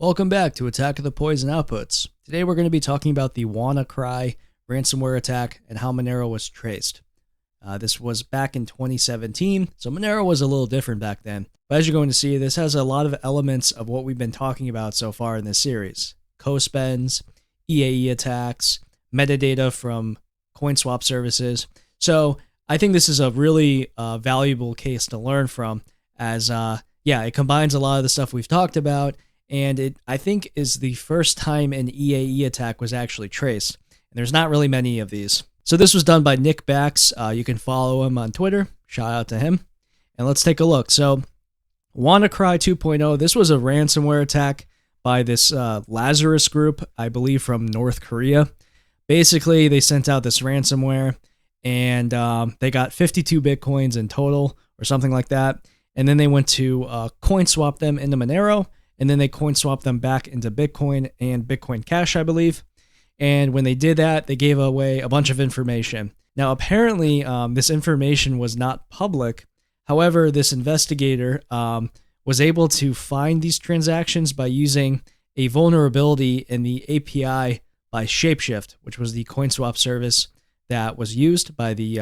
Welcome back to Attack of the Poison Outputs. Today we're going to be talking about the Wannacry Ransomware attack and how Monero was traced. This was back in 2017, so Monero was a little different back then. But as you're going to see, this has a lot of elements of what we've been talking about so far in this series. Co-spends, EAE attacks, metadata from Coinswap services. So I think this is a really valuable case to learn from as, it combines a lot of the stuff we've talked about, and it, I think, is the first time an EAE attack was actually traced. And there's not really many of these. So this was done by Nick Bax. You can follow him on Twitter. Shout out to him. And let's take a look. So Wannacry 2.0, this was a ransomware attack by this Lazarus group, I believe from North Korea. Basically, they sent out this ransomware, and they got 52 Bitcoins in total or something like that. And then they went to Coinswap them into Monero, and then they Coinswap them back into Bitcoin and Bitcoin Cash, I believe. And when they did that, they gave away a bunch of information. Now, apparently, this information was not public. However, this investigator was able to find these transactions by using a vulnerability in the API by Shapeshift, which was the Coinswap service that was used by the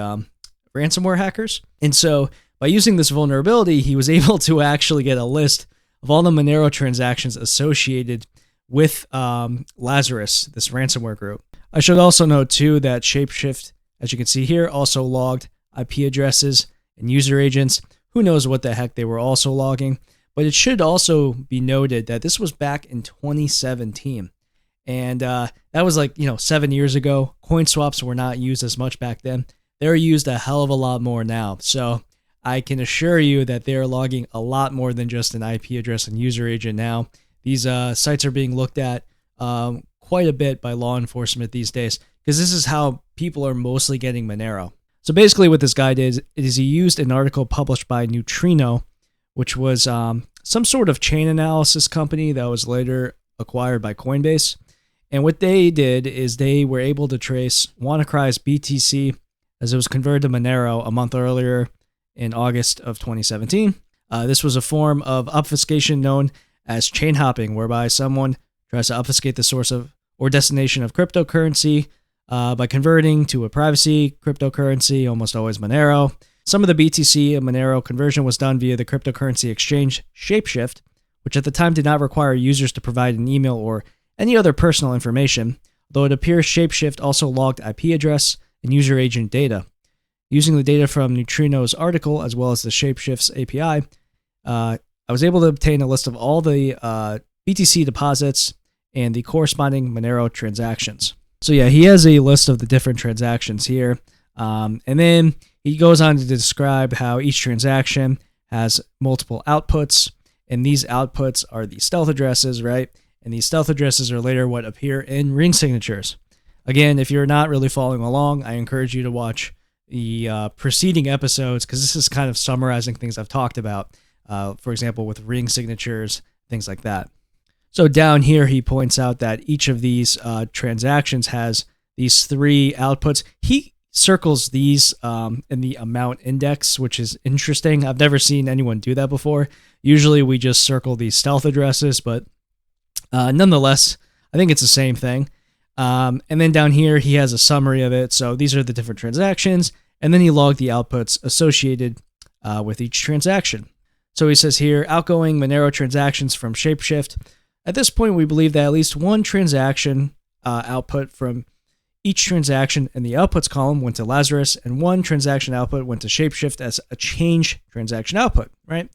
ransomware hackers. And so by using this vulnerability, he was able to actually get a list of all the Monero transactions associated with Lazarus, this ransomware group. I should also note too that Shapeshift, as you can see here, also logged IP addresses and user agents. Who knows what the heck they were also logging, but it should also be noted that this was back in 2017. And that was 7 years ago. Coinswaps were not used as much back then. They're used a hell of a lot more now. So I can assure you that they're logging a lot more than just an IP address and user agent now. These sites are being looked at quite a bit by law enforcement these days, because this is how people are mostly getting Monero. So basically what this guy did is he used an article published by Neutrino, which was some sort of chain analysis company that was later acquired by Coinbase. And what they did is they were able to trace Wannacry's BTC as it was converted to Monero a month earlier in August of 2017. This was a form of obfuscation known as chain hopping, whereby someone tries to obfuscate the source of or destination of cryptocurrency by converting to a privacy cryptocurrency, almost always Monero. Some of the BTC and Monero conversion was done via the cryptocurrency exchange Shapeshift, which at the time did not require users to provide an email or any other personal information, though it appears Shapeshift also logged IP address and user agent data. Using the data from Neutrino's article, as well as the Shapeshift's API, I was able to obtain a list of all the BTC deposits and the corresponding Monero transactions. So yeah, he has a list of the different transactions here. And then he goes on to describe how each transaction has multiple outputs, and these outputs are the stealth addresses, right? And these stealth addresses are later what appear in ring signatures. Again, if you're not really following along, I encourage you to watch the preceding episodes, because this is kind of summarizing things I've talked about, for example, with ring signatures, things like that. So down here, he points out that each of these transactions has these three outputs. He circles these in the amount index, which is interesting. I've never seen anyone do that before. Usually we just circle these stealth addresses, but nonetheless, I think it's the same thing. And then down here, he has a summary of it. So these are the different transactions, and then he logged the outputs associated with each transaction. So he says here, outgoing Monero transactions from Shapeshift. At this point, we believe that at least one transaction output from each transaction in the outputs column went to Lazarus, and one transaction output went to Shapeshift as a change transaction output, right?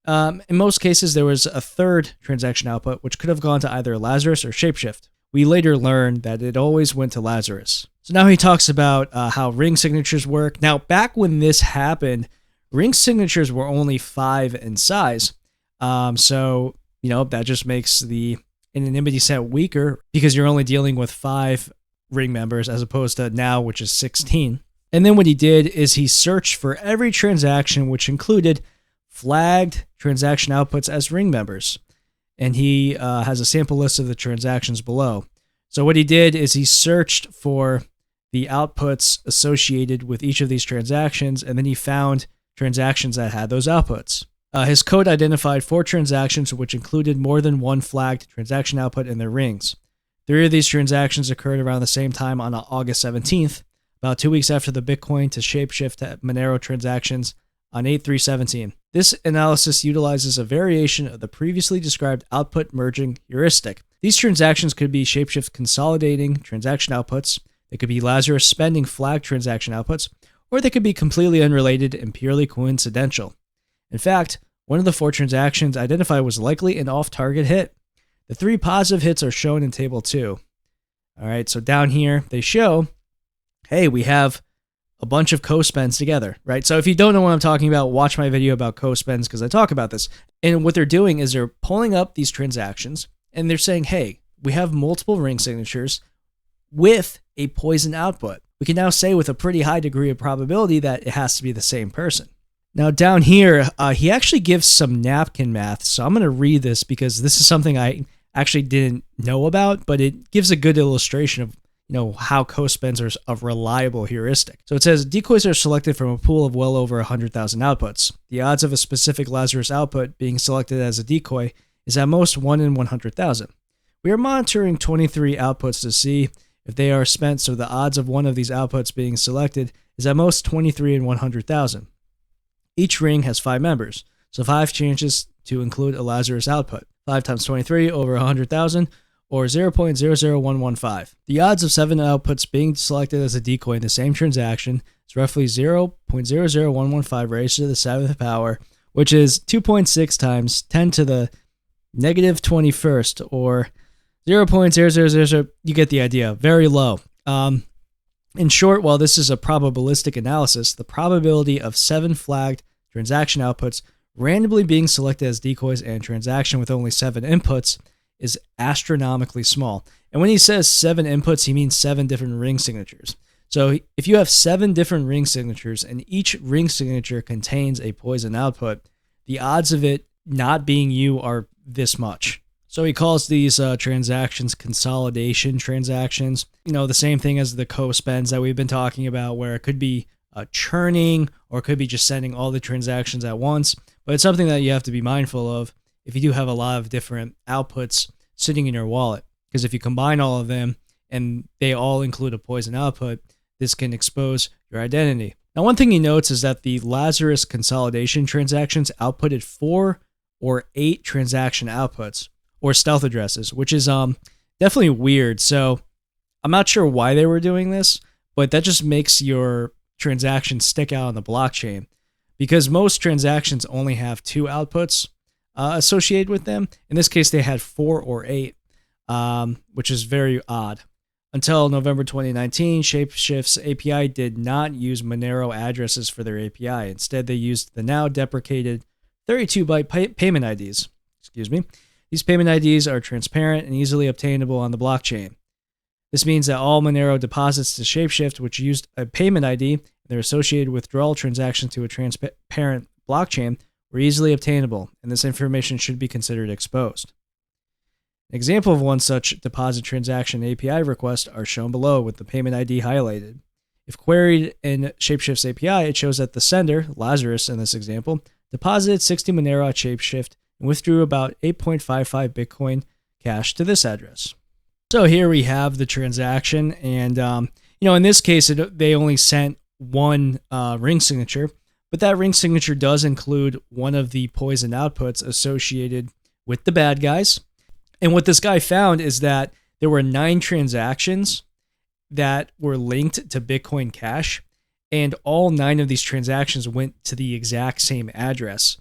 In most cases, there was a third transaction output, which could have gone to either Lazarus or Shapeshift. We later learned that it always went to Lazarus. So now he talks about how ring signatures work. Now, back when this happened, ring signatures were only 5 in size. So, that just makes the anonymity set weaker because you're only dealing with 5 ring members as opposed to now, which is 16. And then what he did is he searched for every transaction, which included flagged transaction outputs as ring members. And he has a sample list of the transactions below. So what he did is he searched for the outputs associated with each of these transactions, and then he found transactions that had those outputs. His code identified 4 transactions which included more than one flagged transaction output in their rings. 3 of these transactions occurred around the same time on August 17th, about 2 weeks after the Bitcoin to Shapeshift Monero transactions on 8/3/17. This analysis utilizes a variation of the previously described output merging heuristic. These transactions could be Shapeshift consolidating transaction outputs, they could be Lazarus spending flagged transaction outputs, or they could be completely unrelated and purely coincidental. In fact, one of the 4 transactions identified was likely an off-target hit. The 3 positive hits are shown in Table 2. All right, so down here, they show, hey, we have a bunch of co-spends together, right? So if you don't know what I'm talking about, watch my video about co-spends because I talk about this. And what they're doing is they're pulling up these transactions and they're saying, hey, we have multiple ring signatures with a poison output. We can now say with a pretty high degree of probability that it has to be the same person. Now down here, he actually gives some napkin math. So I'm going to read this because this is something I actually didn't know about, but it gives a good illustration of how co-spends are a reliable heuristic. So it says decoys are selected from a pool of well over 100,000 outputs. The odds of a specific Lazarus output being selected as a decoy is at most 1 in 100,000. We are monitoring 23 outputs to see if they are spent, so the odds of one of these outputs being selected is at most 23 in 100,000. Each ring has 5 members, so 5 chances to include a Lazarus output. 5 times 23 over 100,000, or 0.00115. The odds of 7 outputs being selected as a decoy in the same transaction is roughly 0.00115 raised to the 7th power, which is 2.6 times 10 to the negative 21st, or 0.0000. You get the idea. Very low. In short, while this is a probabilistic analysis, the probability of 7 flagged transaction outputs randomly being selected as decoys and transaction with only 7 inputs is astronomically small. And when he says 7 inputs, he means 7 different ring signatures. So if you have 7 different ring signatures and each ring signature contains a poison output, the odds of it not being you are this much. So he calls these transactions consolidation transactions. The same thing as the co-spends that we've been talking about, where it could be churning or it could be just sending all the transactions at once. But it's something that you have to be mindful of if you do have a lot of different outputs sitting in your wallet. Because if you combine all of them and they all include a poison output, this can expose your identity. Now, one thing he notes is that the Lazarus consolidation transactions outputted 4 or 8 transaction outputs or stealth addresses, which is definitely weird. So I'm not sure why they were doing this, but that just makes your transaction stick out on the blockchain, because most transactions only have 2 outputs associated with them. In this case, they had 4 or 8, which is very odd. Until November 2019, Shapeshift's API did not use Monero addresses for their API. Instead, they used the now deprecated 32-byte payment IDs. These payment IDs are transparent and easily obtainable on the blockchain. This means that all Monero deposits to Shapeshift, which used a payment ID and their associated withdrawal transactions to a transparent blockchain, were easily obtainable, and this information should be considered exposed. An example of one such deposit transaction API request are shown below with the payment ID highlighted. If queried in Shapeshift's API, it shows that the sender, Lazarus in this example, deposited 60 Monero at Shapeshift and withdrew about 8.55 Bitcoin cash to this address. So here we have the transaction, and in this case, they only sent one ring signature, but that ring signature does include one of the poison outputs associated with the bad guys. And what this guy found is that there were 9 transactions that were linked to Bitcoin Cash, and all 9 of these transactions went to the exact same address.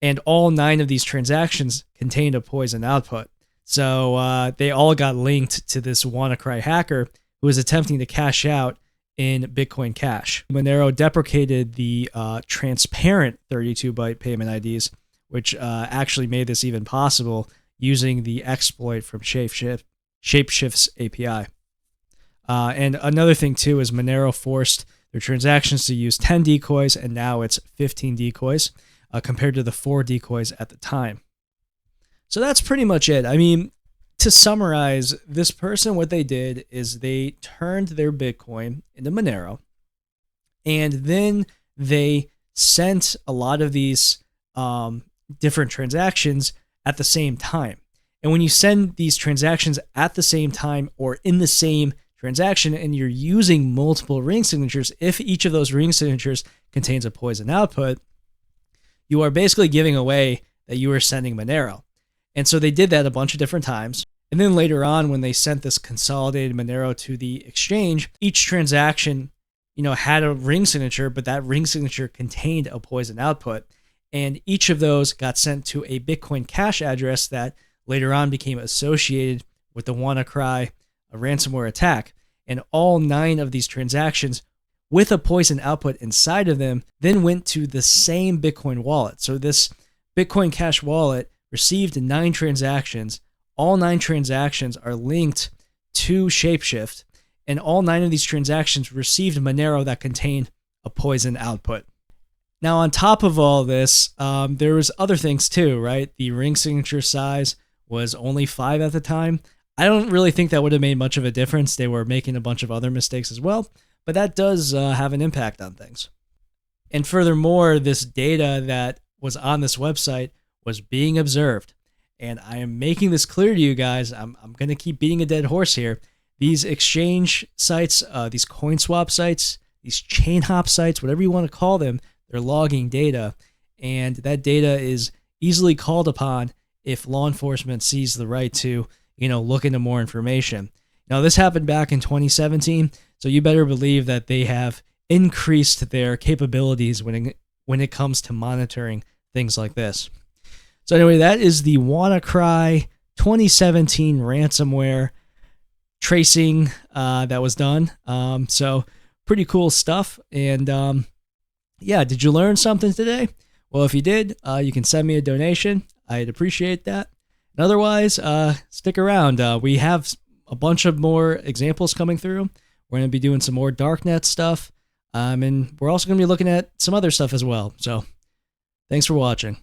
And all 9 of these transactions contained a poison output. So they all got linked to this Wannacry hacker who was attempting to cash out in Bitcoin Cash. Monero deprecated the transparent 32-byte payment IDs, which actually made this even possible using the exploit from Shapeshift's API. And another thing, too, is Monero forced their transactions to use 10 decoys, and now it's 15 decoys compared to the 4 decoys at the time. So that's pretty much it. I mean, to summarize, this person, what they did is they turned their Bitcoin into Monero, and then they sent a lot of these different transactions at the same time. And when you send these transactions at the same time or in the same transaction and you're using multiple ring signatures, if each of those ring signatures contains a poison output, you are basically giving away that you are sending Monero. And so they did that a bunch of different times. And then later on, when they sent this consolidated Monero to the exchange, each transaction, had a ring signature, but that ring signature contained a poison output. And each of those got sent to a Bitcoin Cash address that later on became associated with the Wannacry ransomware attack. And all 9 of these transactions with a poison output inside of them then went to the same Bitcoin wallet. So this Bitcoin Cash wallet received 9 transactions. All 9 transactions are linked to Shapeshift, and all 9 of these transactions received Monero that contained a poison output. Now, on top of all this, there was other things too, right? The ring signature size was only 5 at the time. I don't really think that would have made much of a difference. They were making a bunch of other mistakes as well, but that does have an impact on things. And furthermore, this data that was on this website was being observed. And I am making this clear to you guys. I'm going to keep beating a dead horse here. These exchange sites, these Coinswap sites, these chain hop sites, whatever you want to call them, they're logging data. And that data is easily called upon if law enforcement sees the right to, look into more information. Now, this happened back in 2017, so you better believe that they have increased their capabilities when it comes to monitoring things like this. So anyway, that is the Wannacry 2017 ransomware tracing that was done. So pretty cool stuff. And did you learn something today? Well, if you did, you can send me a donation. I'd appreciate that. And otherwise, stick around. We have a bunch of more examples coming through. We're going to be doing some more darknet stuff. And we're also going to be looking at some other stuff as well. So thanks for watching.